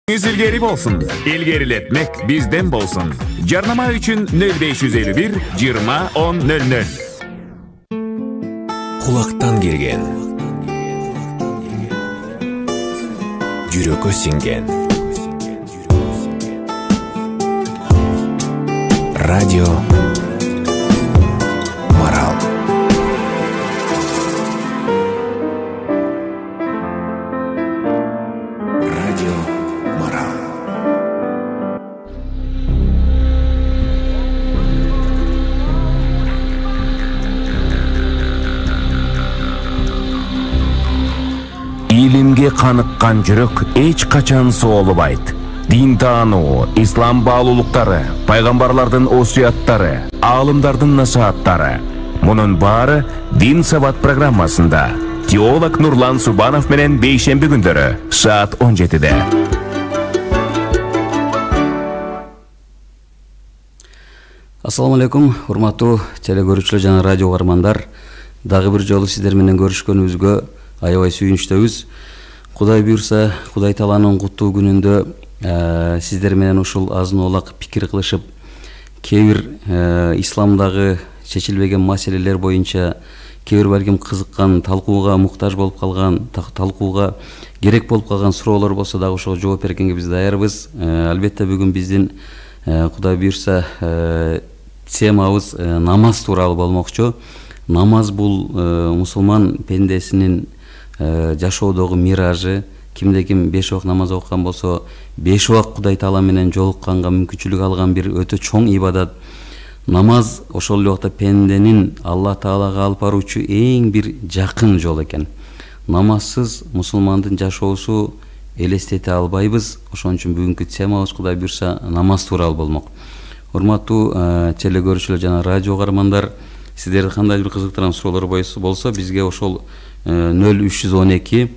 İlgeri bolsun. İlgeriletmek bizden bolsun. Jarnama üçün 0551 20 10 00. Kulaktan girgen, жүрөккө сиңген. Радио Марал. Радио Марал. Илимге каныккан жүрөк эч качан соолубайт. Дин таануу, ислам баалуулуктары, пайгамбарлардын осуяттары, аалымдардын насааттары. Мунун баары Дин Сабат программасында. Теолог Нурлан Субанов менен бейшемби күндөрү саат 17-де. Ассаламу алейкум, урматтуу телекөрүүчүлөр жана радио угармандар. Дагы бир жолу сиздер менен көрүшкөнүбүзгө аябай сүйүнүчтөбүз. Кудай буйрса, Кудай Тааланын куттуу күнүндө сиздер менен ушул азын оолак пикир кылышып, кээ бир исламдагы чечилбеген маселелер боюнча, кээ бир балким кызыккан, талкууга муктаж болуп калган, талкууга керек болуп калган суроолор болсо дагы ошого жооп бергенге биз даярбыз. Албетте бүгүн биздин Кудай буйрса темабыз намаз тууралуу болмокчу. Намаз бул мусулман пендесинин жашоодогу миражы. Кимде-ким 5 убак намаз окуган болсо, 5 убак Кудай Таала менен жолукканга мүмкүнчүлүк алган бир өтө чоң ибадат. Намаз ошол эле убакта пенденин Аллах Таалага алып баруучу эң бир жакын жол экен. Намазсыз мусулмандын жашоосу элестете албайбыз. Ошон үчүн бүгүнкү темабыз Кудай буйрса намаз тууралуу болмок. Урматтуу телекөрүүчүлөр жана радио угармандар, сиздерде кандай бир кызыктырган суроолор болсо, бизге ошол 0312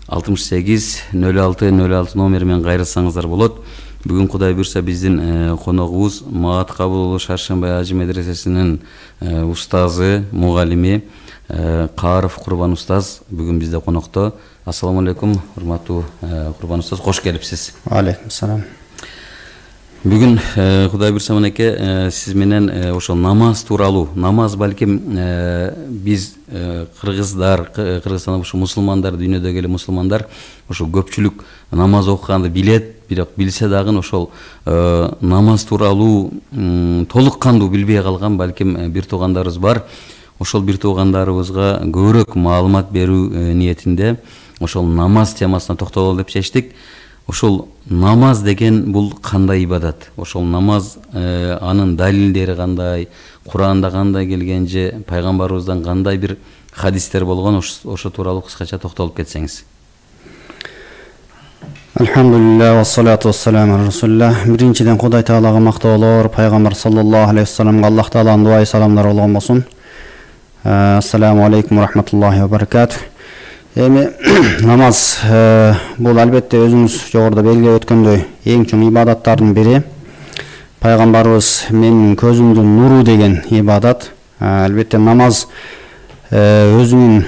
68 06 06 номери менен кайрылсаңыздар болот. Бүгүн Кудай буйрса биздин коногубуз Маат Кабылуулу Шаршембай Ажы медресесинин устазы, мугалими Кааров Курбан устаз бүгүн бизде конокто. Ассаламу алейкум, урматтуу Курбан устаз, кош келипсиз. Алейкум салам. Бүгүн Кудай буйрса менеке сиз менен ошол намаз тууралуу, намаз балким биз Кыргызстанда ошо мусулмандар, дүйнөдөгү эле мусулмандар ошо көпчүлүк намаз окуганды билет, бирок билсе дагы ошол намаз тууралуу толук кандуу билбей калган балким бир туугандарыбыз бар. Ошол бир туугандарыбызга көбүрөөк маалымат берүү ниетинде ошол намаз темасына токтололу деп чечтик. Ошол намаз деген бул кандай ибадат? Ошол намаз анын далилдери кандай, Куранда кандай келген же пайгамбарыбыздан кандай бир хадистер болгон, ошо тууралуу кыскача токтолуп кетсеңиз. Алхамдулилlah ва салату вассаламу ала расулилlah. Биринчиден Кудай Таалага мактоолор, пайгамбар саллаллаху алейхи вассаламга Аллах Тааланын дуайы саламдар болгон болсун. Ассаламу алейкум ва рахматуллахи ва баракатух. Эми намаз бул албетте өзүңүз жогоруда белгилеп өткөндөй эң чоң ибадаттардын бири. Пайгамбарыбыз менин көзүмдүн нуру деген ибадат. Албетте намаз өзүнүн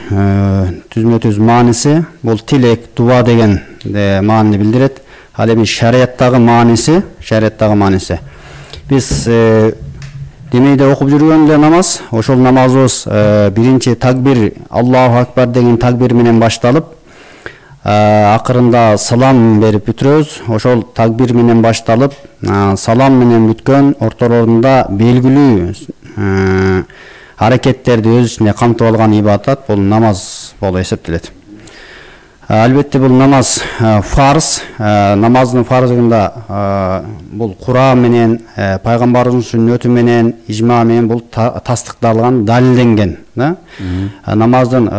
түзмө-түз мааниси бул тилек, дуа деген маанини билдирет. Ал эми шариаттагы мааниси. Биз демейде окуп жүргөн эле намаз, ошол намазыбыз биринчи такбир, Аллаху акбар деген такбир менен башталып, акырында салам берип бүтүрөбүз. Ошол такбир менен башталып, салам менен бүткөн ортолорунда белгилүү аракеттерди өз ичинде камтып алган ибадат бул намаз болуп эсептелет. Албетте бул намаз фарз. Намаздын фарзыгында бул Куран менен, пайгамбардын сүннөтү менен, ижма менен бул тастыкталган, далилденген. Намаздын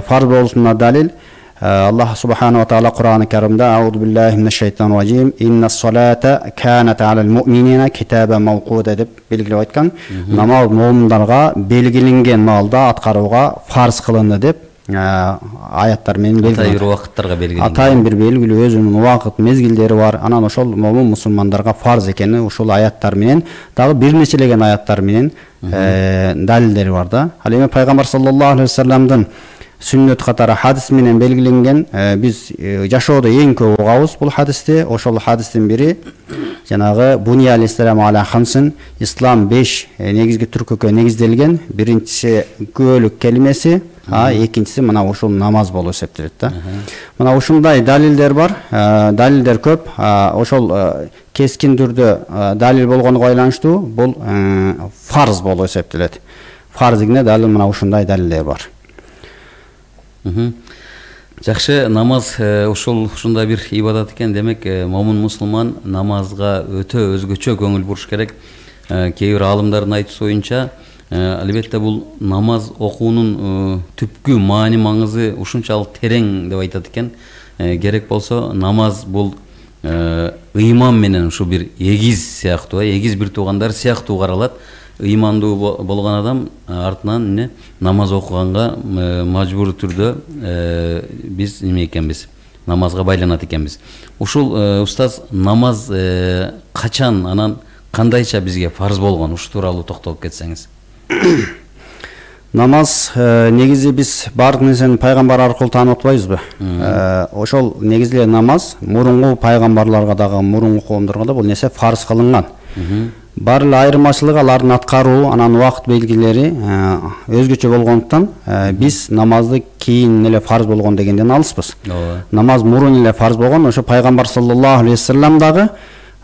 фарз болушуна далил Аллах субханаху ва таала Кур'ан-ы Каримда "Аузу биллахи минеш шайтанир раджим. Иннас-салата канат алал муъминина китабан мавқуда" деп белгилеп айткан. Намаз муъминдарга белгиленген маалда аткарууга фарз кылынды деп аяттар менен белгилеп. Атайын убакыттарга белгиленген. Атайын бир белгилүү өзүнүн убакыт мезгилдери бар. Анан ошол момун мусулмандарга фарз экени ошол аяттар менен, дагы бир нечелеген аяттар менен далилдери бар да. Ал эми пайгамбар саллаллаху алейхи вассаламдын сүннөт катары хадис менен белгиленген. Биз жашоодо эң көп угабыз бул хадисти. Ошол хадистин бири жанагы Буни алейхиссалам аля хамсын, ислам 5 негизги түркүккө негизделген. Биринчиси күбөлүк келимеси, экинчиси мына ушул намаз болуп эсептелет да. Мына ушундай далилдер бар, далилдер көп. Ошол кескин түрдө далил болгонго байланыштуу бул фарз болуп эсептелет. Фарзигине далил мына ушундай далилдер бар. Жакшы, намаз ушундай бир ибадат экен. Демек, момун мусулман намазга өтө өзгөчө көңүл буруш керек. Кээ бир аалымдардын айтуусу боюнча, албетте бул намаз окуунун түпкү маани маңызы ушунчалык терең деп айтат экен. Керек болсо намаз бул ыйман менен ушу бир эгиз сыяктуу, эгиз бир туугандар сыяктуу каралат. Ыймандуу болгон адам артынан намаз окуганга мажбур түрдө биз неме экенбиз, намазга байланат экенбиз. Ушул устаз, намаз качан, анан кандайча бизге фарз болгон, ушу тууралуу токтолуп кетсеңиз. Намаз негизи биз баардык нерсени пайгамбар аркылуу таанып атпайбызбы? Ошол негизи намаз мурунку пайгамбарларга дагы, мурунку коомдорго да бул нерсе фарз кылынган. Бар эле айырмачылыгы алардын аткаруу, анан убакыт белгилери өзгөчө болгондуктан биз намазды кийин эле фарз болгон дегенден алыспыз. Намаз мурун эле фарз болгон. Ошо пайгамбар саллаллаху алейхи вассалам дагы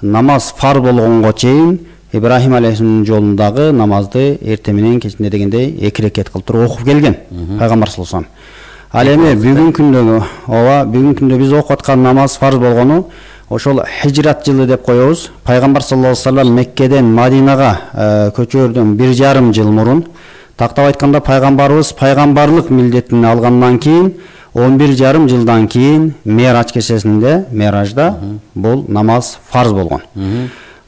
намаз фарз болгонго чейин Ибрахим алейхиссаламдын жолундагы намазды эртең менен кечинде дегендей 2 рекет кылып туруп окуп келген пайгамбар саллаллаху алейхи вассалам. Ал эми бүгүнкү күндө биз окуп аткан намаз фарз болгону ошол хижрат жылы деп коебуз. Пайгамбар саллаллаху алейхи вассалам Меккеден Мадинага көчөрдөн 1,5 жыл мурун, тактап айтканда пайгамбарыбыз пайгамбарлык милдетин алгандан кийин 11,5 жылдан кийин Мераж кечесинде, Меражда бул намаз фарз болгон.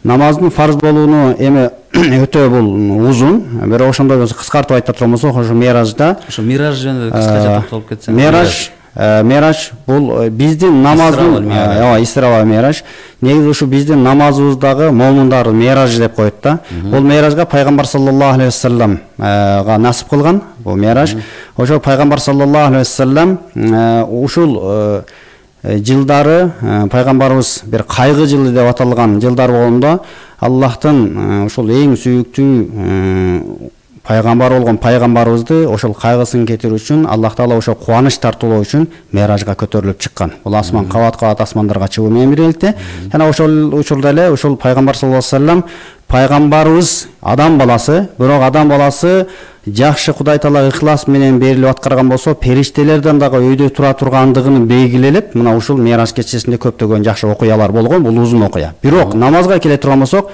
Намаздын фарз болууну эми өтө бул узун, бирок ошондой кыскартып айта турган болсок, ошо Меражда, ошо Мираж жөнүндө кыскача токтолуп кетсең. Мераж бул биздин намаздын Исра Мераж. Негизи ушу биздин намазыбыздагы момундарды Мераж деп коет да. Бул Меражга пайгамбар саллаллаху алейхи вассаламга насип кылган бул Мераж. Ошо пайгамбар саллаллаху алейхи вассалам ушул жылдары пайгамбарыбыз бир кайгы жылы деп аталган жылдар болгондо Аллахтын ушул эң сүйүктүү пайгамбар болгон пайгамбарыбызды ошол кайгысын кетирүү үчүн Аллах Таала ошо кубаныч тартуулоо үчүн Меражга көтөрүлүп чыккан. Бул асман кабат асмандарга чыгуу менен бирдикте. Жана ошол учурда эле ошол пайгамбар саллаллаху алейхи вассалам пайгамбарыбыз адам баласы, бирок адам баласы жакшы Кудай Таала ихлас менен берилип аткарган болсо, периштелерден дагы өйдө тура тургандыгын белгилелеп, мына ушул Мераж кечесинде көптөгөн жакшы окуялар болгон. Бул узун окуя. Бирок намазга келе турган болсок,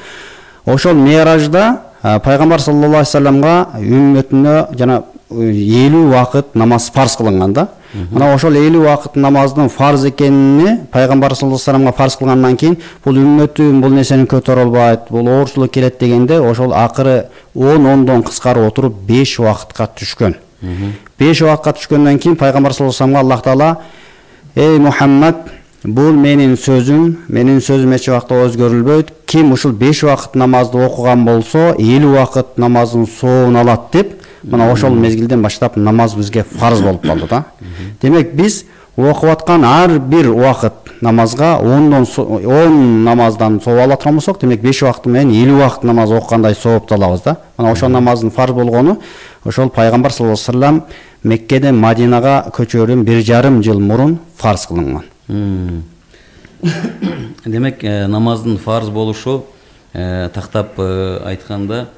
ошол Меражда пайгамбар саллаллаху алейхи вассаламга үммөтүнө жана 50 вакыт намаз фарз кылынган да. Мына ошол 50 вакыт намаздын фарз экенини пайгамбар саллаллаху алейхи вассаламга фарз кылгандан кийин бул үммөтүм бул нерсени көтөрө албайт, бул оорчулук келет дегенде ошол акыры 10 кыскарып отуруп 5 вакытка түшкөн. 5 вакытка түшкөндөн кийин пайгамбар саллаллаху алейхи вассаламга Аллах Таала: "Эй Мухаммад, бул менин сөзүм эч убакта өзгөрүлбөйт. Ким ушул 5 вакыт намазды окуган болсо, 50 вакыт намаздын соовун алат" деп, мына ошол мезгилден баштап намаз бизге фарз болуп калды да. Демек биз окуп аткан ар бир убакыт намазга 10 намаздан сооп ала турган болсок, демек 5 вакыт менен 50 вакыт намаз окугандай соопту алабыз да. Мына ошол намаздын фарз болгону ошол пайгамбар саллаллаху алейхи вассалам Меккеден Мадинага көчөрүн 1,5 жыл мурун фарз кылынган. Демек, намаздын фарз болушу, тактап айтканда,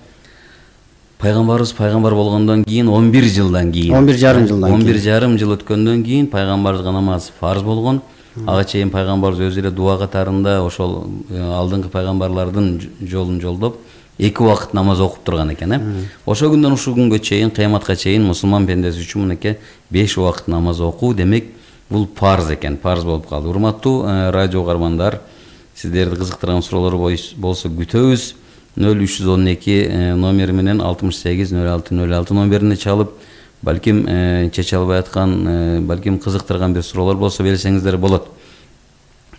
пайгамбарыбыз пайгамбар болгондон кийин 11 жылдан кийин, 11,5 жыл өткөндөн кийин пайгамбарга намаз фарз болгон. Ага чейин пайгамбарыбыз өзү эле дуа катарында ошол алдыңкы пайгамбарлардын жолун жолдоп 2 вакыт намаз окуп турган экен. Ошол күндөн ушул күнгө чейин, кыяматка чейин мусулман пендеси үчүн мынакей 5 вакыт намаз окуу, демек бул парз экен, парз болуп калды. Урматтуу радио угармандар, сиздерди кызыктырган суроолор болсо күтөбүз. 0312 номери менен 680606 номерине чалып, балким чече албай аткан, балким кызыктырган бир суроолор болсо берсеңиздер болот.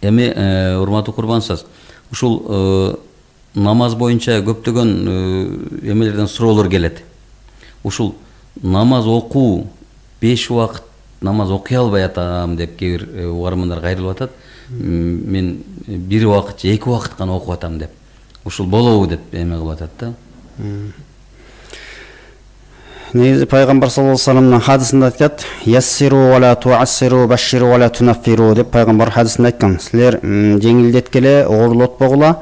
Эми урматтуу курбансыз, ушул намаз боюнча көптөгөн эмелерден суроолор келет. Ушул намаз окуу 5 вакыт намаз окуй албай атам деп кээ бир угармандар кайрылып атат. Мен бир убакыт же эки убакыт гана окуп атам деп. Ушул болобу деп эме кылып атат да. Негизи пайгамбар саллаллаху алейхи вассаламдын хадисинде айтат: "Яссиру ва ла туассиру, башширу ва ла тунаффиру" деп пайгамбар хадисинде айткан. Силер жеңилдеткиле, оорлотпогула.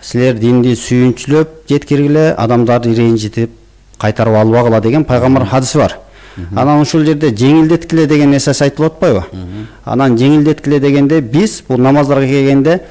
Силер динди сүйүнчүлөп, жеткиргиле, адамдарды ренжитип, кайтарып албагыла деген пайгамбар хадиси бар. Анан ушул жерде жеңилдеткиле деген нерсеси айтылып атпайбы? Анан жеңилдеткиле дегенде биз бул намаздарга келгенде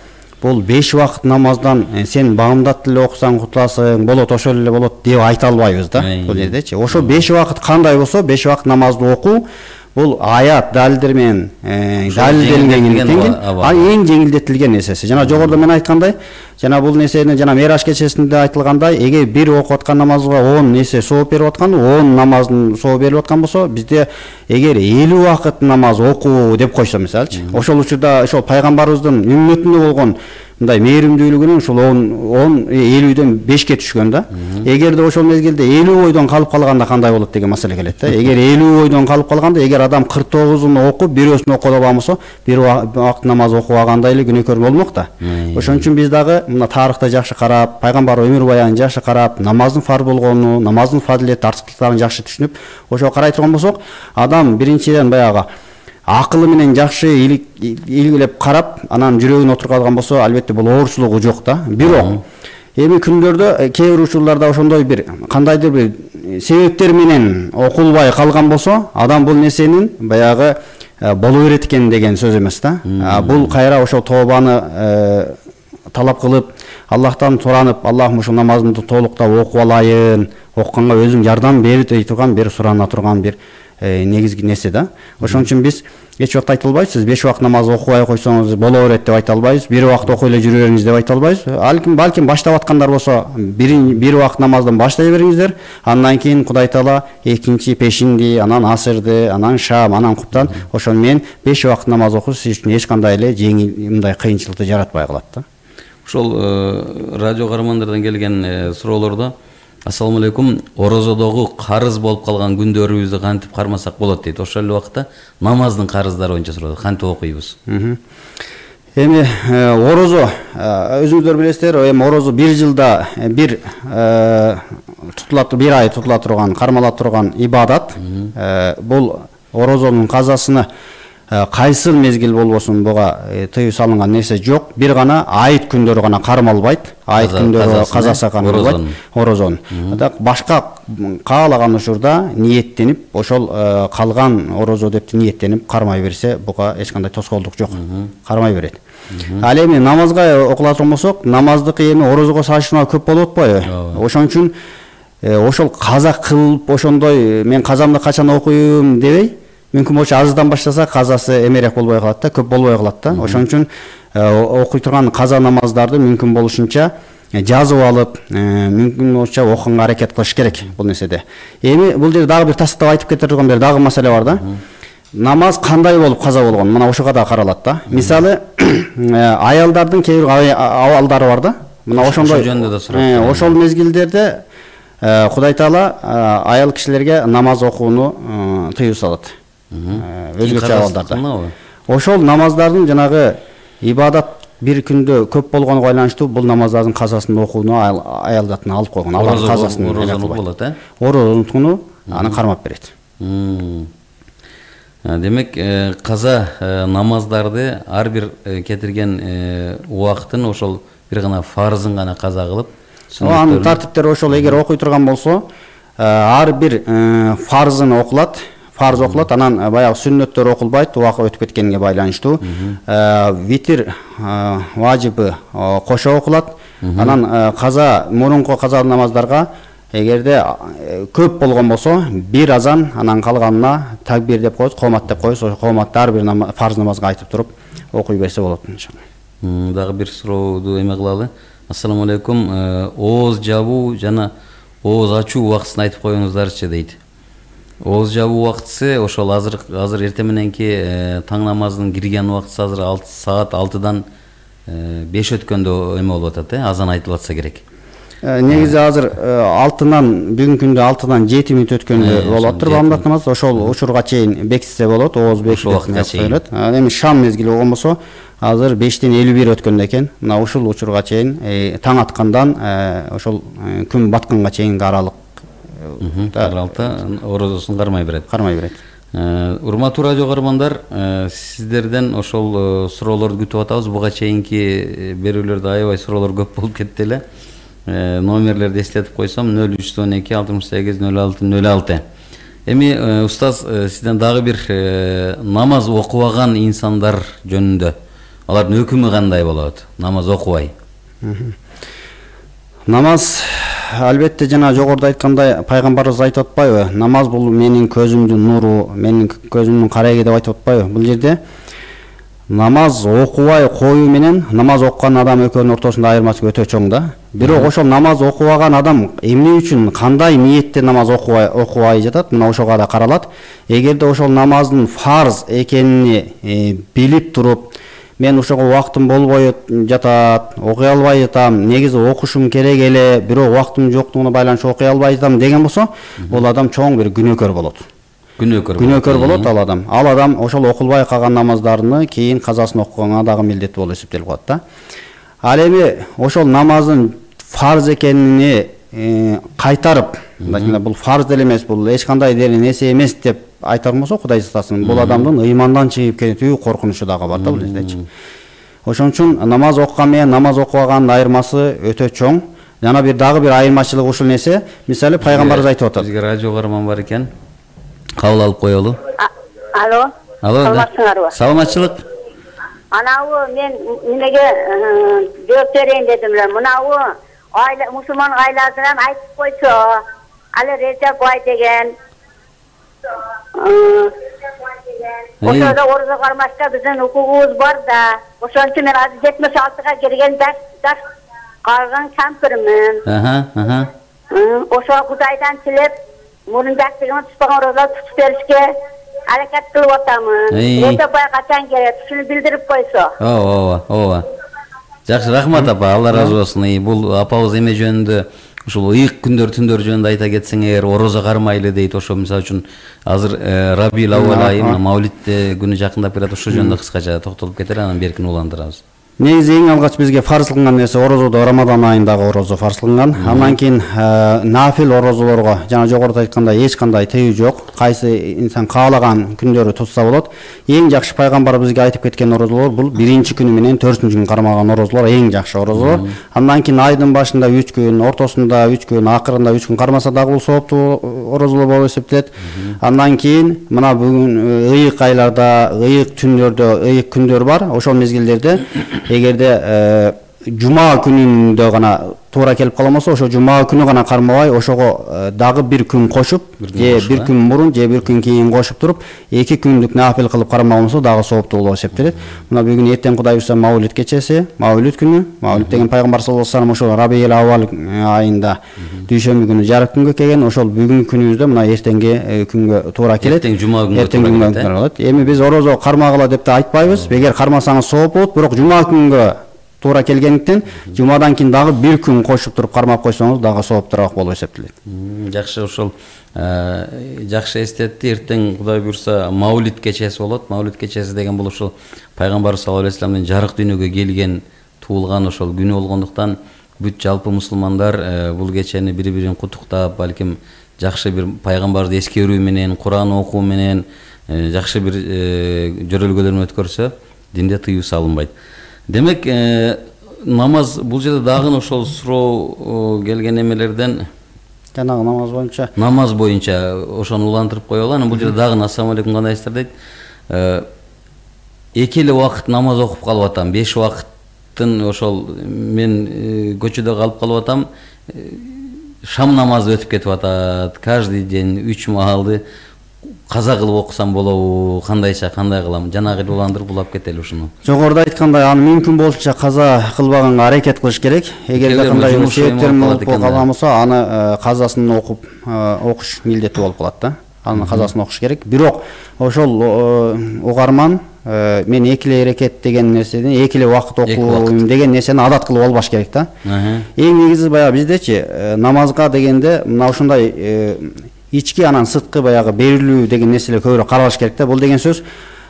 бул 5 убакыт намаздан сен багымдат эле окусаң кутуласың, болот, ошол эле болот деп айта албайбыз да. Бул жердечи. Ошо 5 убакыт кандай болсо, 5 убакыт намазды окуу бул аят далилдер менен далилденгенден ал эң жеңилдетилген нерсеси. Жана жогоруда мен айткандай, жана бул нерсени жана Мераж кечесинде айтылгандай, эгер бир окуп аткан намазга 10 нерсе сооп берип аткан, 10 намаздын сооп берип аткан болсо, бизде эгер 50 убакыт намаз окуу деп койсо мисалчы, ошол учурда ошол пайгамбарыбыздын үммөтүнө болгон мындай мээримдүүлүгүнүн ушул 50ден 5ке түшкөн да. Эгерде ошол мезгилде 50 бойдон калып калганда кандай болот деген маселе келет да. Эгер 50 бойдон калып калганда, эгер адам 49-ун окуп, бирөөсүн окуп алган болсо, бир убакыт намаз окубагандай эле күнөөкөр болмок да. Ошон үчүн биз дагы мына тарыхта жакшы карап, пайгамбар өмүр баянын жакшы карап, намаздын фарз болгонун, намаздын фазилет, артыктыктарын жакшы түшүнүп, ошо карай турган болсок, адам биринчиден баягы акылы менен жакшы илгилеп карап, анан жүрөгүнө отуруп алган болсо, албетте бул оорчулугу жок да. Бирок эми күндөрдө кээ бир учурларда ошондой бир кандайдыр бир себептер менен окулбай калган болсо, адам бул нерсенин баягы боло берет экен деген сөз эмес да. Бул кайра ошо тообаны талап кылып, Аллахтан суранып, Аллахым ушул намазымды толуктап окуп алайын, окуганга өзүм жардам берип турган бир сурана турган бир негизги нерсе да. Ошон үчүн биз эч убакта айта албайбыз, сиз 5 убакыт намаз окубай койсоңуз боло берет деп айта албайбыз, 1 убакыт окуй эле жүрө бериңиз деп айта албайбыз. Балким баштап аткандар болсо, 1 убакыт намаздан баштай бериңиздер, андан кийин Кудай Таала экинчи пешинди, анан асырды, анан шам, анан куптан, ошон менен 5 убакыт намаз окуу сиз үчүн эч кандай эле жеңил мындай кыйынчылыкты жаратпай калат да. Ошол радио каармандардан келген суроолордо: "Ассаламу алейкум, орозодогу карыз болуп калган күндөрүбүздү кантип кармасак болот?" дейт. Ошол эле убакта намаздын карыздары боюнча суроо, кантип окуйбуз? Эми орозо өзүңүздөр билесиздер, эми орозо 1 жылда бир бир ай тутула турган, кармала турган ибадат. Бул орозонун казасына кайсыл мезгил болбосун буга тыюу салынган нерсе жок. Бир гана айыт күндөрү гана кармалбайт. Айыт күндөрү казасы кармалбайт. Орозон. Башка каалаган учурда ниеттенип, ошол калган орозо деп ниеттенип кармай берсе, буга эч кандай тоскоолдук жок. Кармай берет. Ал эми намазга окула турган болсок, намаздыкы эми орозого салыштырмалуу көп болуп атпайбы? Ошон үчүн ошол каза кылып, ошондой мен казамды качан окуйм дебей, мүмкүн болчу аздан баштаса казасы эмерээк болбой калат да, көп болбой калат да. Ошон үчүн окуй турган каза намаздарды мүмкүн болушунча жазып алып, мүмкүн болчу окуганга аракет кылыш керек бул нерседе. Эми бул жерде дагы бир тастап айтып кете турган бир дагы маселе бар да. Намаз кандай болуп каза болгон? Мына ошого да каралат да. Мисалы, аялдардын кээ бир абалдары бар да. Мына ошондой ошол мезгилдерде Кудай Таала аял кишилерге намаз окууну тыюу салат. Өзгөчө абалдарда. Ошол намаздардын жанагы ибадат бир күндө көп болгонго байланыштуу бул намаздардын казасын окууну аялдатын алып койгон. Алардын казасын болот, орозонуткуну аны кармап берет. Демек, каза намаздарды ар бир кетирген убактын ошол бир гана фарзын гана каза кылып, анын тартиптери ошол. Эгер окуй турган болсо, ар бир фарзын окулат, фарз окулат, анан баягы сүннөттөр окулбайт, убакыт өтүп кеткенге байланыштуу. Витир важибы кошо окулат. Анан каза, мурунку каза намаздарга эгерде көп болгон болсо, бир азан, анан калганына такбир деп коебуз, коомат деп коебуз. Ошо кооматты ар бир фарз намазга айтып туруп окуй берсе болот иншалла. Дагы бир сурооду эме кылалы. Ассаламу алейкум, ооз жабуу жана ооз ачуу убактысын айтып коюңуздарчы дейт. Ооз жабуу убактысы ошол азыр эртең мененки таң намазынын кирген убактысы азыр саат 6-дан 5 өткөндө эме болуп атат, азан айтылып атса керек. Негизи азыр 6-нан бүгүнкү күндө 6-дан 7 мүнөт өткөндө болуп атыр баамдат намаз. Ошол учурга чейин бекитсе болот, ооз бекитилет. Эми шам мезгили болгонбосо азыр 5-тен 51 өткөндө экен. Мына ушул учурга чейин таң аткандан ошол күн батканга чейинки аралыкта орозосун кармай берет. Урматтуу радио каармандар, сиздерден ошол суроолорду күтүп атабыз. Буга чейинки берүүлөрдө аябай суроолор көп болуп кетти эле. Номерлерди эслетип койсом 0312 68 06 06. Эми устаз, сизден дагы бир намаз окубаган инсандар жөнүндө алардын өкүмү кандай болот? Намаз окубай. Намаз албетте жана жогоруда айткандай пайгамбарыбыз айтып атпайбы? Намаз бул менин көзүмдүн нуру, менин көзүмдүн карайы деп айтып атпайбы? Бул жерде намаз окубай коюу менен намаз окуган адам экөөнүн ортосунда айырмасы өтө чоң да. Бирок ошол намаз окубаган адам эмне үчүн, кандай ниетте намаз окубай жатат? Мына ошого да каралат. Эгерде ошол намаздын фарз экенини билип туруп, мен ошого убактым болбой жатат, окуй албай жатам, негизи окушум керек эле, бирок убактым жоктугуна байланыштуу окуй албай жатам деген болсо, бул адам чоң бир күнөөкөр болот. Күнөөкөр болот ал адам. Ал адам ошол окулбай калган намаздарны кийин казасын окуганга дагы милдеттүү болуп эсептелип калат да. Ал эми ошол намаздын фарз экенини кайтарып, бул фарз деле эмес, бул эч кандай деле нерсе эмес деп айтар болсо, Кудай сактасын, бул адамдын ыймандан чыгып кетүү коркунучу дагы бар да бул жердечи. Ошон үчүн намаз окуган менен намаз окубагандын айырмасы өтө чоң. Жана дагы бир айырмачылык ушул нерсе, мисалы пайгамбарыбыз айтып атат. Бизге радио каарман бар экен. Кабыл алып коелу. Алло. Саламатсыңарбы? Саламатчылык. Анау мен немеге жооп берейин дедим эле. Мынау мусулман айласынан айтып койсо, али Режеп бай деген. Ошода орозо кармашта биздин укугубуз бар да. Ошон үчүн мен азыр 76-га келген жаш калган кампирмин. Ошо Кудайдан тилеп мурун жактыгыма туспаган орозо тутуп беришке аракет кылып атамын. Режеп бай качан келет, ушуну билдирип койсо. Ооба. Жакшы, рахмат апа, Алла разы болсун. Бул апабыз эме жөнүндө ушул ыйык күндөр түндөр жөнүндө айта кетсеңер, орозо кармайлы дейт. Ошо мисалы үчүн азыр Рабиул Аввал айы, Маулид күнү жакындап келет. Ошол жөнүндө кыскача токтолуп кетели, анан беркин уландырабыз. Негизи эң алгач бизге фарз кылынган нерсе орозодо Рамадан айындагы орозо фарз кылынган. Андан кийин нафил орозолорго жана жогоруда айткандай эч кандай тыюу жок. Кайсы инсан каалаган күндөрү тутса болот. Эң жакшы пайгамбар бизге айтып кеткен орозолор бул 1-күнү менен 4-күнү кармаган орозолор эң жакшы орозолор. Андан кийин айдын башында 3 күн, ортосунда 3 күн, акырында 3 күн кармаса дагы бул сооптуу орозолор болуп эсептелет. Андан кийин мына бүгүн ыйык айларда, ыйык түндөрдө, ыйык күндөр бар. Ошол мезгилдерде эгерде жума күнүндө гана туура келип кала болсо, ошо жума күнү гана кармабай, ошого дагы бир күн кошуп, же бир күн мурун, же бир күн кийин кошуп туруп, 2 күндүк нафил кылып кармаган болсо дагы сооптуу болуп эсептелет. Мына бүгүн эртең Кудай буйрса Маулид кечеси, Маулид күнү. Маулид деген пайгамбар саллаллаху алейхи вассалам ошол Рабиул Аввал айында дүйшөмбү күнү жарык күнгө келген. Ошол бүгүнкү күнүбүздө мына эртеңки күнгө туура келет. Эртең жума күнгө туура келет. Эми биз орозо кармагыла деп да айтпайбыз. Эгер кармасаңыз сооп болот, бирок жума күнгө туура келгендиктен жумадан кийин дагы бир күн кошуп туруп кармап койсоңуз дагы сооптураак болуп эсептелет. Жакшы, ошол жакшы эстетти. Эртең Кудай буйрса Маулид кечеси болот. Маулид кечеси деген бул ошол пайгамбар саллаллаху алейхи вассаламдын жарык дүйнөгө келген, туулган ошол күнү болгондуктан бүт жалпы мусулмандар бул кечени бири-бирин куттуктап, балким жакшы бир пайгамбарды эскерүү менен, Куран окуу менен жакшы бир жөрөлгөлөрүн өткөрсө, динде тыюу салынбайт. Демек, намаз бул жерде дагы ошол суроо келген эмелерден жанагы намаз боюнча ошону улантырып коелу. Анан бул жерде дагы ассалам алейкум кандайсыздар дейт. 2 эле убакыт намаз окуп калып атам. 5 убакыттын ошол мен көчөдө калып калып атам. Шам намазы өтүп кетип атат. Каждый день 3 маалды каза кылып окусам болобу, кандай кылам? Жанагы уландырып улап кетели ушуну. Жогоруда айткандай, аны мүмкүн болушунча каза кылбаганга аракет кылыш керек. Эгерде кандай себептер болуп калган болсо, аны казасын окуш милдеттүү болуп калат да. Аны казасын окуш керек. Бирок ошол угарман мен экиле рекет деген нерседен экиле убакыт окуйм деген нерсени адат кылып албаш керек да. Эң негизи баягы биздечи намазга дегенде мына ушундай ички анан сырткы баягы берилүү деген нерселер көбүрөөк каралыш керек да. Бул деген сөз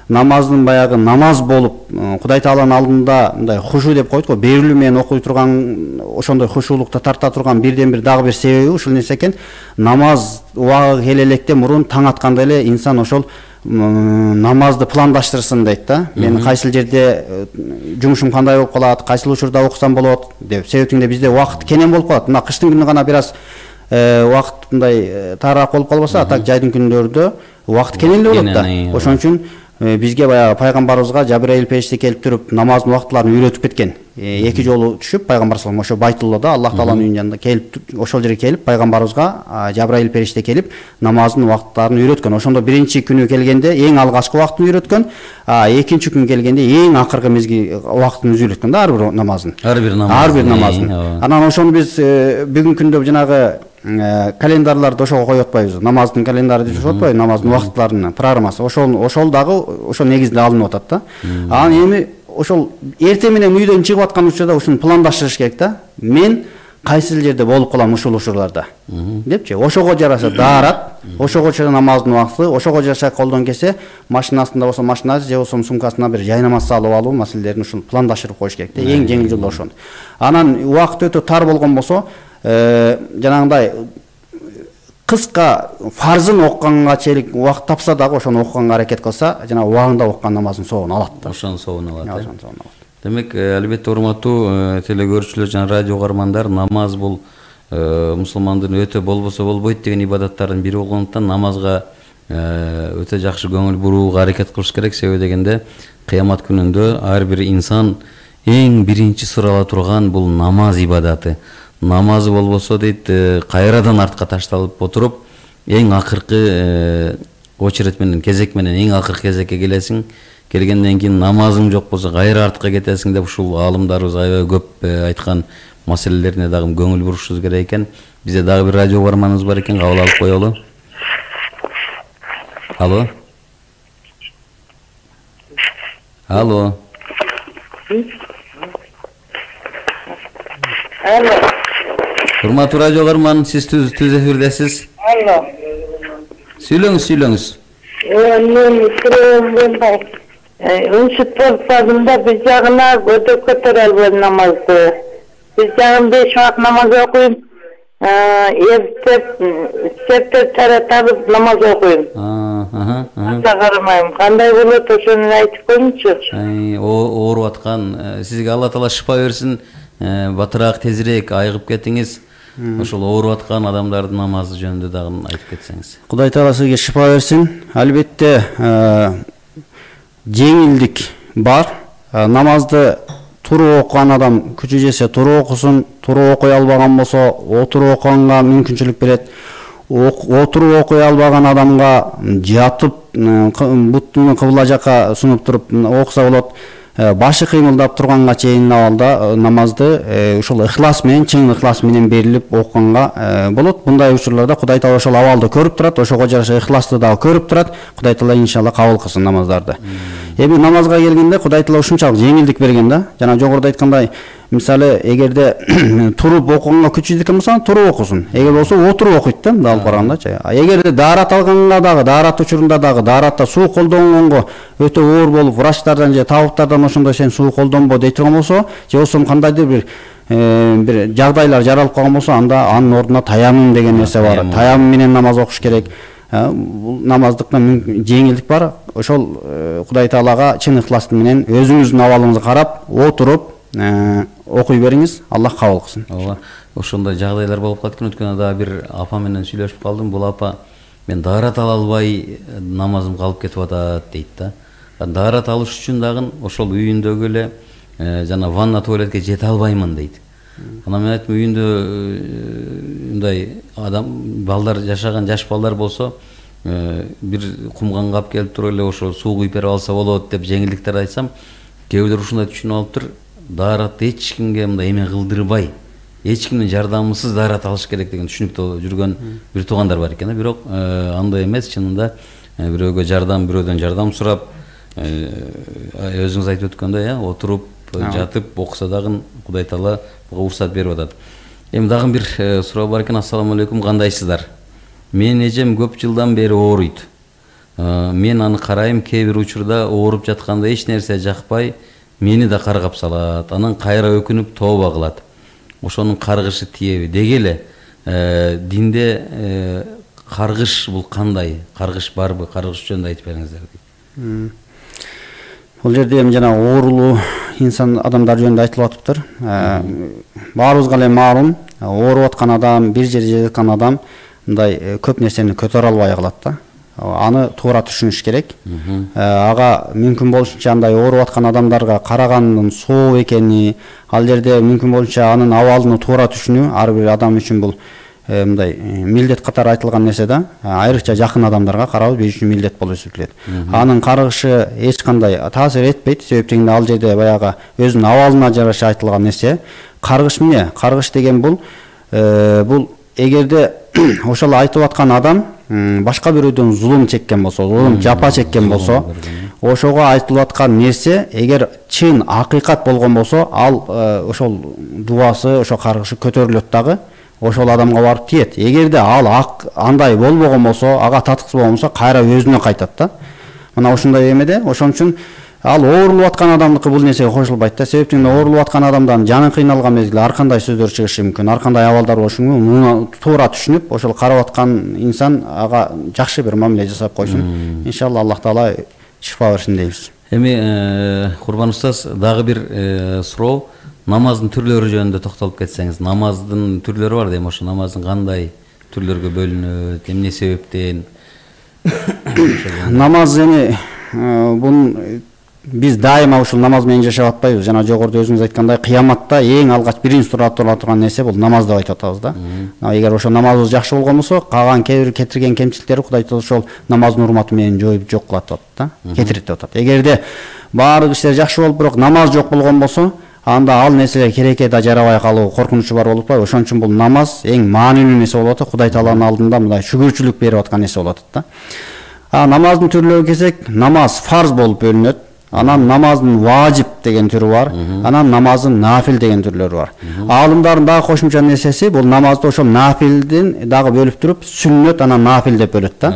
намаздын баягы намаз болуп Кудай Тааланын алдында мындай хушу деп коет го, берилүү менен окуй турган ошондой хушулукта тарта турган бирден бир дагы бир себеби ушул нерсе экен. Намаз убагы келе электе мурун таң атканда эле инсан ошол намазды пландаштырсын дейт да. Мен кайсыл жерде жумушум кандай болуп калат, кайсыл учурда окусам болот деп. Себептинде бизде убакыт кенен болуп калат. Мына кыштын күнү гана бир аз убакыт мындай таараак болуп калбаса, так жайдын күндөрдө убакыт кенен эле болот да. Ошон үчүн бизге баягы пайгамбарыбызга Жабраил периште келип туруп намаздын убактыларын үйрөтүп кеткен. Эки жолу түшүп пайгамбар салам ошо Байтуллада Аллах Тааланын үйүнүн жанында келип ошол жерге келип пайгамбарыбызга Жабраил периште келип намаздын убактыларын үйрөткөн. Ошондо биринчи күнү келгенде эң алгачкы убактын үйрөткөн, экинчи күн келгенде эң акыркы мезгил убактын үйрөткөн да ар бир намаздын. Ар бир намаздын. Анан ошону биз бүгүнкү күндө жанагы календарларды ошого коюп атпайбыз. Намаздын календары деп атпайбы, намаздын убактыларынын программасы. Ошол дагы ошо негизинде алынып атат да. Анан эми ошол эртең менен үйдөн чыгып аткан учурда ушуну пландаштырыш керек да. Мен кайсыл жерде болуп калам ушул учурларда депчи. Ошого жараша даарат, ошого жараша намаздын убакты, ошого жараша колдон келсе машинасында болсо машинасы же болсо сумкасына бир жайнамаз салып алуу маселелерин ушул пландаштырып коюш керек да. Эң жеңил жолу ошол. Анан убакыт өтө тар болгон болсо жанагындай кыска фарзын окуганга чейин убакыт тапса дагы ошону окуганга аракет кылса, жана убагында окуган намаздын соогун алат да. Ошонун соогун алат. Демек, албетте урматтуу телекөрүүчүлөр жана радио угармандар, намаз бул мусулмандын өтө болбосо болбойт деген ибадаттардын бири болгондуктан намазга өтө жакшы көңүл бурууга аракет кылыш керек. Себеби дегенде кыямат күнүндө ар бир инсан эң биринчи сурала турган бул намаз ибадаты. Намазы болбосо дейт, кайрадан артка ташталып отуруп, эң акыркы очередь менен, кезек менен эң акыркы кезекке келесиң. Келгенден кийин намазың жок болсо кайра артка кетесиң деп ушул аалымдарыбыз аябай көп айткан маселелерине дагы көңүл бурушубуз керек экен. Бизде дагы бир радио угарманыбыз бар экен, кабыл алып коелу. Алло. Алло. Алло. Урматтуу радио угарман, сиз түз эфирдесиз. Алло. Сүйлөңүз. Мен киребенде үнсүт болуп калдымда биз жагына өтөп көтөрө албадым намазды. Биз жагын 5 убакыт намаз окуйм. Септеп таратып намаз окуйм. Карамайм. Кандай болот ошону айтып коюңчу. Ооруп аткан, сизге Алла Таала шифа берсин. Батыраак тезирээк айыгып кетиңиз. Ошол ооруп аткан адамдардын намазы жөнүндө дагы айтып кетсеңиз. Кудай Таала сизге шифа берсин. Албетте жеңилдик бар. Намазды туруу окуган адам күчү жесе туруу окусун, туруу окуй албаган болсо отуруп окуганга мүмкүнчүлүк берет. Отуруп окуй албаган адамга жатып буттуну кыбла жака сунуп туруп окуса болот. Башы кыймылдап турганга чейин абалда намазды ушул ыхлас менен, чын ыхлас менен берилип окуганга болот. Мындай учурларда Кудай Таала ошол абалды көрүп турат, ошого жараша ыхласты дагы көрүп турат. Кудай Таала иншалла кабыл кылсын намаздарды. Эми намазга келгенде Кудай Таала ушунчалык жеңилдик берген да. Жана жогоруда айткандай, мисалы эгерде туруп окуганга күчү экен болсо, туруп окусун. Эгер болсо отуруп окуйт да, мындай алып карагандачы. Эгерде даарат алганга дагы, даарат учурунда дагы, daarатта суу колдонгонго өтө оор болуп, врачтардан же табыптардан ошондой сен суу колдонбо дей турган болсо, же болсо кандайдыр бир жагдайлар жаралып калган болсо, анда анын ордуна таяммум деген нерсе бар. Таяммум менен намаз окуш керек. Бул намаздыкта жеңилдик бар. Ошол Кудай Таалага чын ыхлас менен өзүңүздүн абалыңызга карап, отуруп окуй бериңиз, Аллах кабыл кылсын. Ооба, ошондой жагдайлар болуп калган өткөн да бир апа менен сүйлөшүп калдым. Бул апа мен daarat ала албай намазым калып кетип атат дейт да. Daarat алыш үчүн дагы ошол үйүндөгү эле жана ванна туалетке жете албаймын дейт. Анан мен айттым, үйүндө мындай адам балдар жашаган, жаш балдар болсо бир кумганга алып келип туруп эле ошо суу куюп берип алса болот деп жеңилдиктер айтсам, кээбилер ушундай түшүнүп алыптыр. Daaratты эч кимге мындай эме кылдырбай, эч кимдин жардамысыз daarat алыш керек деген түшүнүктө жүргөн бир туугандар бар экен. Бирок андай эмес, чынында бирөөгө жардам, бирөөдөн жардам сурап, өзүңүз айтып өткөндөй, отуруп жатып окуса дагы Кудай Таала буга уруксат берип атат. Эми дагы бир суроо бар экен. Ассаламу алейкум, кандайсыздар? Менин эжем көп жылдан бери ооруйт. Мен аны карайм, кээ бир учурда ооруп жатканда эч нерсе жакпай, мени да каргап салат. Анан кайра өкүнүп тооба кылат. Ошонун каргышы тиеби? Деги эле динде каргыш бул кандай? Каргыш барбы? Каргыш жөнүндө айтып бериңиздер. Бул жерде эми жана оорулуу инсан адамдар жөнүндө айтылып атыптыр. Баарыбызга эле маалым, ооруп аткан адам, бир жерде жаткан адам мындай көп нерсени көтөрө албай калат да. Аны туура түшүнүш керек. Ага мүмкүн болушунча андай ооруп аткан адамдарга караганын соо экени, ал жерде мүмкүн болушунча анын абалын туура түшүнүү ар бир адам үчүн бул мындай милдет катары айтылган нерсе да. Айрыкча жакын адамдарга кароо биз үчүн милдет болуп эсептелет. Анын каргышы эч кандай таасир этпейт, себептен ал жерде баягы өзүнүн абалына жараша айтылган нерсе. Каргыш эмне? Каргыш деген бул эгерде ошол айтып аткан адам башка бирөөдөн зулум чеккен болсо, зулум жапа чеккен болсо, ошого айтылып аткан нерсе эгер чын акыйкат болгон болсо, ал ошол дубасы, ошол каргышы көтөрүлөт дагы, ошол адамга барып тиет. Эгерде ал андай болбогон болсо, ага татыксыз болгон болсо, кайра өзүнө кайтат да. Мына ушундай эмеде, ошон үчүн ал оорулуп аткан адамдыкы бул нерсеге кошулбайт да. Себептен оорулуп аткан адамдан жанын кыйналган мезгилде ар кандай сөздөр чыгышы мүмкүн, ар кандай абалдар болушу мүмкүн. Муну туура түшүнүп, ошол карап аткан инсан ага жакшы бир мамиле жасап койсун. Иншалла Аллах Таала шифа берсин дейбиз. Эми Курбан устаз, дагы бир суроо. Намаздын түрлөрү жөнүндө токтолуп кетсеңиз. Намаздын түрлөрү бар дейм, ошо намаздын кандай түрлөргө бөлүнөт, эмне себептен? Намаз эми бун биз дайыма ушул намаз менен жашап атпайбыз. Жана жогоруда өзүңүз айткандай, кыяматта эң алгач биринчи турула турган нерсе бул намаз деп айтып атабыз да. Эгер ошо намазыбыз жакшы болгон болсо, калган кетирген кемчиликтери Кудай Таала ошол намаздын урматы менен жоюп жок кылат деп атат да, кетирет деп атат. Эгерде баардык иштер жакшы болуп, бирок намаз жок болгон болсо, анда ал нерселер керекке да жарабай калуу коркунучу бар болуп атпайбы? Ошон үчүн бул намаз эң маанилүү нерсе болуп атат. Кудай Тааланын алдында мындай шүгүрчүлүк берип аткан нерсе болуп атат да. Намаздын түрлөрүгө келсек, намаз фарз болуп бөлүнөт. Анан намаздын важип деген түрү бар. Анан намаздын нафил деген түрлөрү бар. Аалымдардын дагы кошумча нерсеси бул намазды ошол нафилден дагы бөлүп туруп, сүннөт анан нафил деп бөлөт да.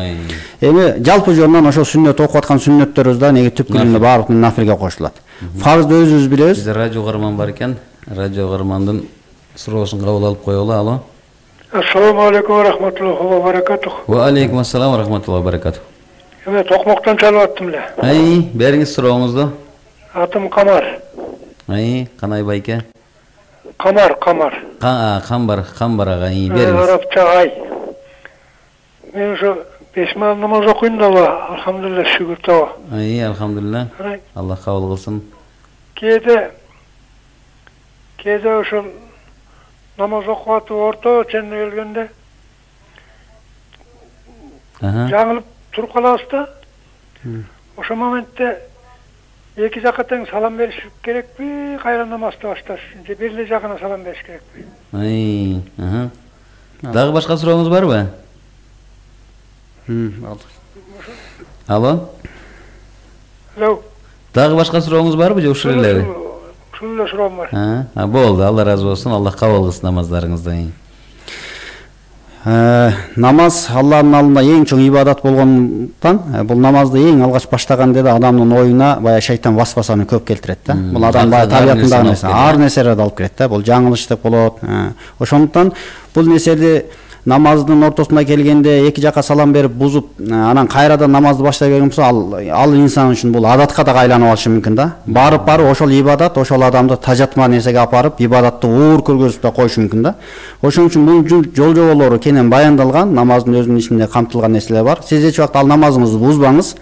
Эми жалпы жөнүнөн ошол сүннөт окуп аткан сүннөттөрүбүз да неге түпкүрүндө баардык нафилге кошулат. Фарзды өзүбүз билебиз. Бизде радио каарман бар экен. Радио каармандын суроосун кабыл алып коелу. Алло. Ассаламу алейкум ва рахматуллахи ва баракатух. Ва алейкум ассалам ва рахматуллахи ва баракатух. Эме токмоктон чалып аттым эле. Бериңиз сурооңузду. Атым Камар. Канай байке? Камар. Камбар ага, бериңиз. Арабча ай. Мен ошо 5 намаз окуйм да, алхамдулилlah, шүгүр таба. Алхамдулилlah. Аллах кабыл кылсын. Кээде ошол намаз окуп атып орто ченне келгенде жаңылып туруп калабыз да. Ошол моментте эки жакка тең салам бериш керекпи, кайра намазды башташ үчүн же бир эле жагына салам бериш керекпи? Дагы башка сурооңуз барбы? Алло. Дагы башка сурооңуз барбы же ушул элеби? Ушул эле суроом бар. Болду, Алла разы болсун. Аллах кабыл кылсын намаздарыңызды. Намаз Алланын алдында эң чоң ибадат болгондуктан, бул намазды эң алгач баштаганда да адамдын оюна баягы шайтан васвасаны көп келтирет да. Бул адам баягы табиятындагы нерсе, ар нерселерди алып келет да. Бул жаңылыштык болот. Ошондуктан бул нерсени намаздын ортосуна келгенде эки жакка салам берип бузуп, анан кайрадан намазды баштай берген болсо, ал инсан үчүн бул адатка да айланып алышы мүмкүн да. Барып ошол ибадат ошол адамды тажатма нерсеге апарып, ибадатты оор көргөзүп да коюшу мүмкүн да. Ошон үчүн бул жол жоболору кенен баяндалган, намаздын өзүнүн ичинде камтылган нерселер бар. Сиз эч убакта ал намазыңызды бузбаңыз.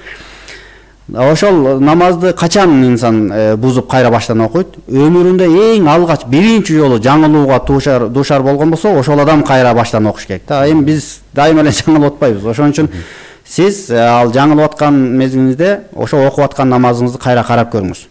Ошол намазды качан инсан бузуп кайра баштан окуйт? Өмүрүндө эң алгач биринчи жолу жаңылууга дуушар болгон болсо, ошол адам кайра баштан окуш керек да. Эми биз дайыма эле жаңылып атпайбыз. Ошон үчүн сиз ал жаңылып аткан мезгилиңизде ошо окуп аткан намазыңызды кайра карап көрүңүз.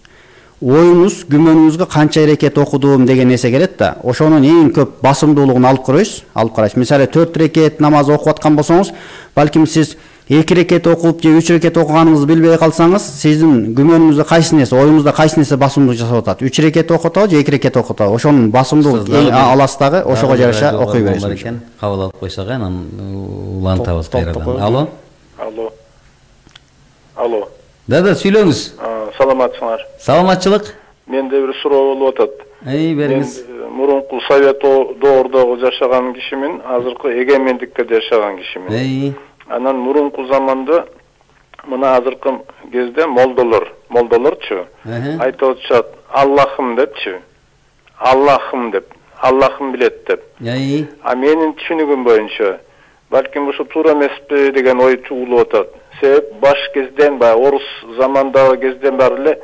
Оюңуз, күмөнүңүзгө канча рекет окудум деген нерсе келет да. Ошонун эң көп басымдуулугун алып карайсыз. Мисалы 4 рекет намаз окуп аткан болсоңуз, балким сиз 2 рекет окуп же 3 рекет окуганыңызды билбей калсаңыз, сиздин күмөнүңүздө кайсы нерсе, оюңузда кайсы нерсе басымдуулук жасап атат? 3 рекет окутабы же 2 рекет окутабы? Ошонун басымдуулук эң аласы дагы ошого жараша окуй бересиз. Кабыл алып койсок, анан улантабыз кайрадан. Алло. Алло. Алло. Да, сүйлөңүз. Саламатсыңар. Саламатчылык. Менде бир суроо болуп атат. Бериңиз. Мурунку Совет доордогу жашаган кишимин, азыркы эгемендикте жашаган кишимин. Анан мурунку заманда мына азыркы кезде молдолорчу айтып атышат, Аллахым депчи. Аллахым деп, Аллахым билет деп. А менин түшүнүгүм боюнча, балким ушу туура эмеспи деген ой туулуп атат. Себеп баш кезден орус замандагы кезден бери эле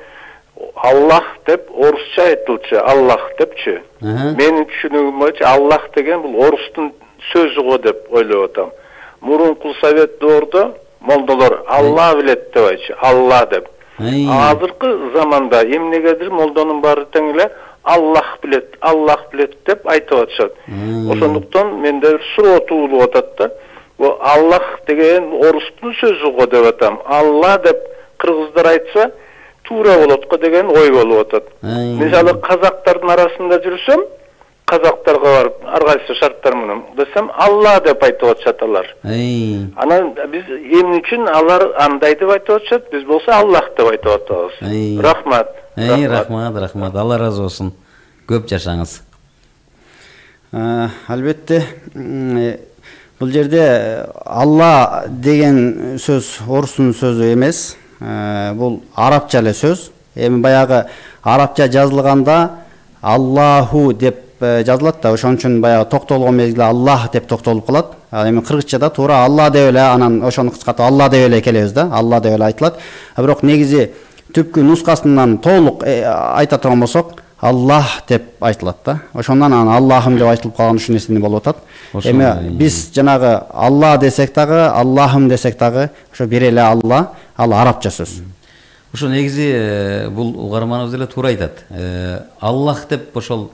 Аллах деп орусча айтылчу, Аллах депчи. Менин түшүнүгүм боюнча Аллах деген бул орустун сөзү го деп ойлоп атам. Мурунку Совет доордо молдолор Алла билет деп айтчу, Алла деп. Азыркы заманда эмнегедир молдонун баары тең эле Аллах билет деп айтып атышат. Ошондуктан менде бир суроо туулуп атат да. Бул Аллах деген орустун сөзү го деп атам. Алла деп кыргыздар айтса туура болот го деген ой болуп атат. Мисалы казактардын арасында жүрсөм, казактарга барып ар кайсы шарттар менен десем Алла деп айтып атышат алар. Анан биз эмне үчүн алар андай деп айтып атышат, биз болсо Аллах деп айтып атабыз. Рахмат. Рахмат. Алла ыраазы болсун. Көп жашаңыз. Албетте, бул жерде Алла деген сөз орустун сөзү эмес. Бул арабча эле сөз. Эми баягы арабча жазылганда Аллаху деп жазылат да, ошон үчүн баягы токтолгон мезгилде Аллах деп токтолуп калат. Эми кыргызчада туура Алла деп эле, анан ошону кыскартып Алла деп эле келебиз да, Алла деп эле айтылат. Бирок негизи түпкү нускасынан толук айта турган болсок, Аллах деп айтылат да. Ошондон анан Аллахым деп айтылып калган ушунесине болуп атат. Эми биз жанагы Алла десек дагы, Аллахым десек дагы ошо бир эле Алла, ал арабча сөз. Ошо негизи бул угарманыбыз эле туура айтат. Аллах деп ошол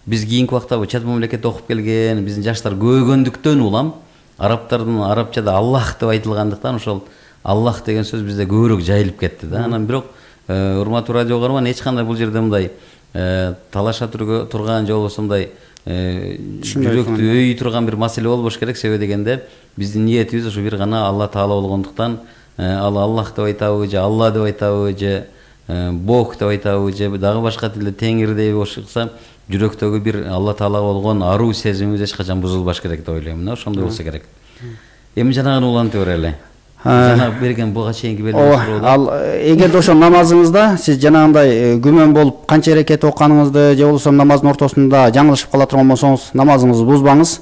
биз кийинки убакта чат мамлекетте окуп келген, биздин жаштар көбөйгөндүктөн улам арабтардын арабчада Аллах деп айтылгандыктан ошол Аллах деген сөз бизде көбүрөөк жайылып кетти да. Анан бирок урматтуу радио угарман, эч кандай бул жерде мындай талаша турган же болбосо мындай жүрөктү өй турган бир маселе болбош керек. Себеби дегенде биздин ниетибиз ошо бир гана Алла Таала болгондуктан ал Аллах деп айтабы же Алла деп айтабы же Бог деп айтабы же дагы башка тилде Теңир деп болсо жүрөктөгү бир Алла Таалага болгон аруу сезимибиз эч качан бузулбаш керек деп ойлойм. Ошондой болсо керек. Эми жанагыны улантып берели. Жанагы берген буга чейинки берген суроо. Ал эгерде ошо намазыңызда сиз жанагындай күмөн болуп канча рекет окуганыңызды же болбосо намаздын ортосунда жаңылышып кала турган болсоңуз, намазыңызды бузбаңыз.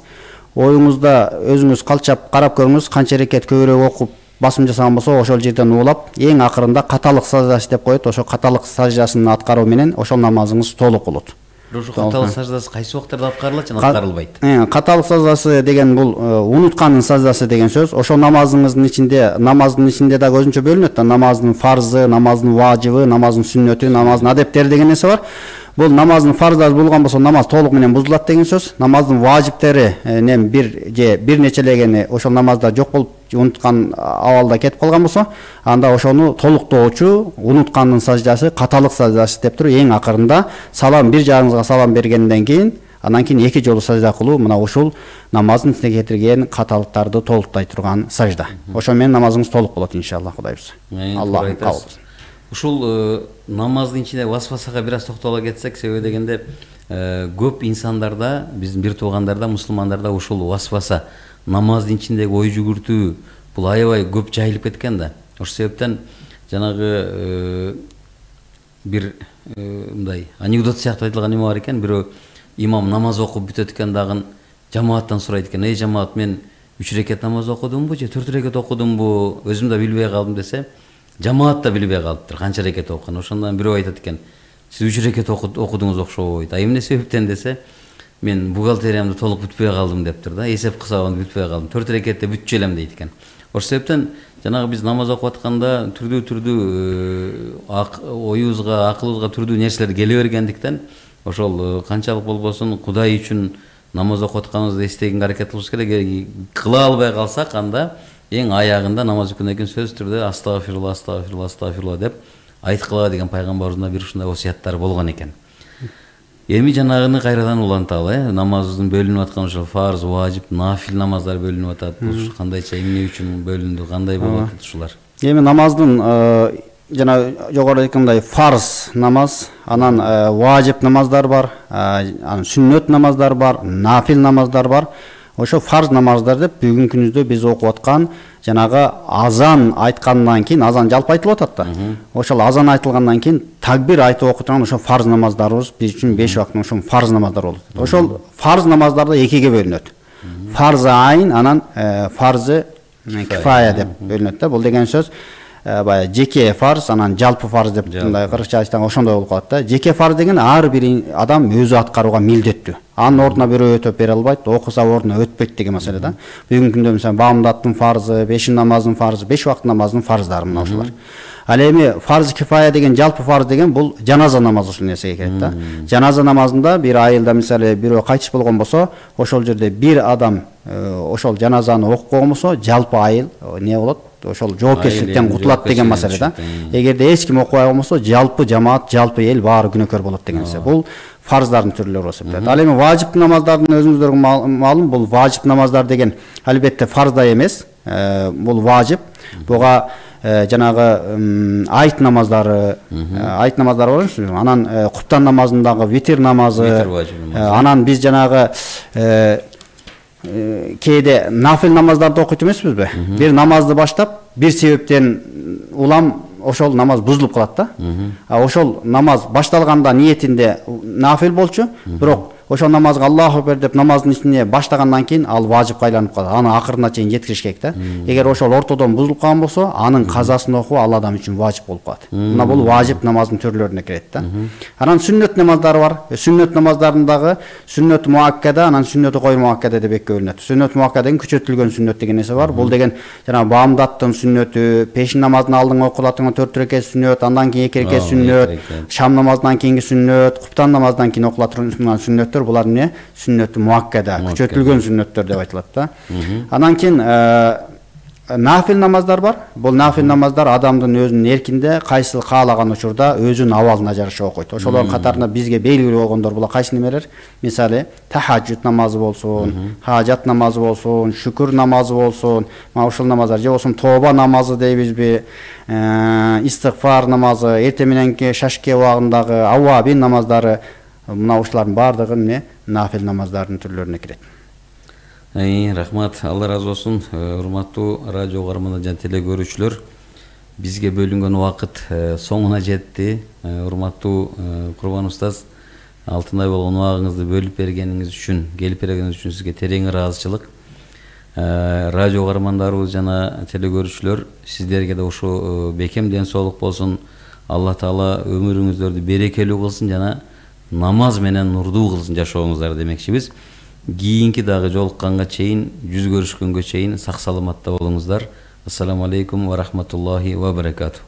Оюңузда өзүңүз калчап карап көрүңүз, канча рекет көбүрөөк окуп басым жасаган болсо ошол жерден уулап, эң акырында каталык саждасы деп коет. Ошо каталык саждасын аткаруу менен ошол намазыңыз толук болот. Ошо каталык саждасы кайсы убактарда аткарылат жана аткарылбайт? Каталык саждасы деген бул унуткандын саждасы деген сөз. Ошо намазыңыздын ичинде да өзүнчө бөлүнөт да, намаздын фарзы, намаздын важыбы, намаздын сүннөтү, намаздын адептери деген нерсе бар. Бул намаздын фарздары болгон болсо намаз толук менен бузулат деген сөз. Намаздын важиптери бир нечелегени ошол намазда жок болуп унуткан абалда кетип калган болсо, анда ошону толуктоочу унуткандын саждасы, каталык саждасы деп туруп, эң акырында салам, бир жагыңызга салам бергенден кийин, андан кийин 2 жолу сажда кылуу, мына ушул намаздын ичине кетирген каталыктарды толуктай турган сажда. Ошо менен намазыңыз толук болот иншалла, Кудай буйрса. Аллах кабыл кылсын. Ушул намаздын ичинде васвасага бир аз токтола кетсек, себеби дегенде көп инсандарда, биздин бир туугандарда, мусулмандарда ушул васваса, намаздын ичиндеги ой жүгүртүү бул аябай көп жайылып кеткен да. Ошол себептен жанагы бир мындай анекдот сыяктуу айтылган эме бар экен. Бирөө имам намаз окуп бүтөт экен, дагы жамааттан сурайт экен: "Эй жамаат, мен 3 рекет намаз окудумбу же 4 рекет окудумбу? Өзүм да билбей калдым" десе, жамаат да билбей калыптыр канча рекет окуган. Ошондон бирөө айтат экен: "Сиз 3 рекет окудуңуз окшойт. А эмне себептен?" десе, "Мен бухгалтериямды толук бүтпөй калдым" дептир да. Эсеп кысабымды бүтпөй калдым. 4 рекетте бүтчү элем дейт экен. Ошол себептен жанагы биз намаз окуп атканда түрдүү оюбузга, акылыбызга түрдүү нерселер келе бергендиктен ошол канчалык болбосун Кудай үчүн намаз окуп атканыбызды эстегенге аракет кылышыбыз керек. Кыла албай калсак, анда эң аягында намаз окугандан кийин сөзсүз түрдө астагфирулла астагфирулла астагфирулла деп айткыла деген пайгамбарыбыздын бир ушундай осуяттары болгон экен. Эми жанагыны кайрадан уланталы, намазыбыздын бөлүнүп аткан ошол фарз, важип, нафил намаздар бөлүнүп атат. Бул кандайча эмне үчүн бөлүндү, кандай болот ушулар? Эми намаздын жана жогоруда айткандай фарз намаз, анан важип намаздар бар, анан сүннөт намаздар бар, нафил намаздар бар. Ошо фарз намаздар деп бүгүнкү күнүздө биз окуп аткан жанагы азан айткандан кийин, азан жалпы айтылып атат да. Ошол азан айтылгандан кийин такбир айтып окуп турган ошо фарз намаздарыбыз биз үчүн 5 убакыт ошо фарз намаздар болот. Ошол фарз намаздар экиге бөлүнөт. Фарзы айн, анан фарзы кифая деп бөлүнөт да. Бул деген сөз баягы жеке фарз, анан жалпы фарз деп мындай кыргызча айтсаң ошондой болуп калат да. Жеке фарз деген ар бир адам өзү аткарууга милдеттүү. Анын ордуна бирөө өтөп бере албайт, окуса ордуна өтпөйт деген маселе да. Бүгүнкү күндө мисалы бамдаттын фарзы, бешин намазынын фарзы, 5 убакыт намазынын фарздары мына ушулар. Ал эми фарз кифая деген, жалпы фарз деген бул жаназа намазы ушул нерсеге кирет да. Жаназа намазында бир айылда мисалы бирөө кайтыш болгон болсо, ошол жерде бир адам ошол жаназаны окуган болсо, жалпы айыл не болот? Ошол жоопкерчиликтен кутулат деген маселе да. Эгерде эч ким окубай болсо, жалпы жамаат, жалпы эл баары күнөөкөр болот деген нерсе. Бул фарздардын түрлөрү болуп атат. Ал эми важип намаздардын өзүңүздөргө маалым, бул важип намаздар деген албетте фарздай эмес. Бул важип. Буга жанагы айт намаздары бар. Анан куптан намазындагы витир намазы, анан биз жанагы кээде нафил намаздарды окуйт эмеспизби? Бир намазды баштап, бир себептен улам ошол намаз бузулуп калат да. Ошол намаз башталганда ниетинде нафил болчу, бирок ошол намазга Аллаху акбар деп намаздын ичине баштагандан кийин ал важипке айланып калат. Аны акырына чейин жеткириш керек да. Эгер ошол ортодон бузулуп калган болсо, анын казасын окуу ал адам үчүн важип болуп калат. Мына бул важип намаздын түрлөрүнө кирет да. Анан сүннөт намаздары бар. Сүннөт намаздарындагы сүннөт муаккада, анан сүннөт гойр муаккада деп экөө бөлүнөт. Сүннөт муаккада деген күчөтүлгөн сүннөт деген нерсе бар. Бул деген жана бамдаттын сүннөтү, пешин намазынын алдыңкы окулатыңы 4 рекет сүннөт, андан кийин 2 рекет сүннөт, шам намазынан кийинки сүннөт, куптан намазынан кийин окулатырган сүннөттөр, булар эмне? Сүннөт муаккада, күчөтүлгөн сүннөттөр деп айтылат да. Анан кийин нафил намаздар бар. Бул нафил намаздар адамдын өзүнүн эркинде кайсы каалаган учурда өзүнүн абалына жараша окуйт. Ошолордун катарында бизге белгилүү болгондор була кайсы немелер? Мисалы, тахажжуд намазы болсун, хажат намазы болсун, шүкүр намазы болсун, мына ушул намаздар же болсун тоба намазы дейбизби, истигфар намазы, эртең мененки шашке убагындагы аввабин намаздары, мына ушулардын баардыгы эмне? Нафил намаздардын түрлөрүнө кирет. Рахмат, Алла разы болсун. Урматтуу радио угармандар жана теле көрүүчүлөр, бизге бөлүнгөн убакыт соңуна жетти. Урматтуу Курбан устаз, алтындай болгон убагыңызды бөлүп бергениңиз үчүн, келип бергениңиз үчүн сизге терең ыраазычылык. Радио угармандарыбыз жана теле көрүүчүлөр, сиздерге да ушу бекем ден соолук болсун. Алла Таала өмүрүңүздөрдү берекелүү кылсын жана намаз менен нурдуу кылсын жашооңуздар демекчибиз. Кийинки дагы жолукканга чейин, жүз көрүшкөнгө чейин сак саламатта болуңуздар. Ассаламу алейкум ва рахматуллахи ва баракатух.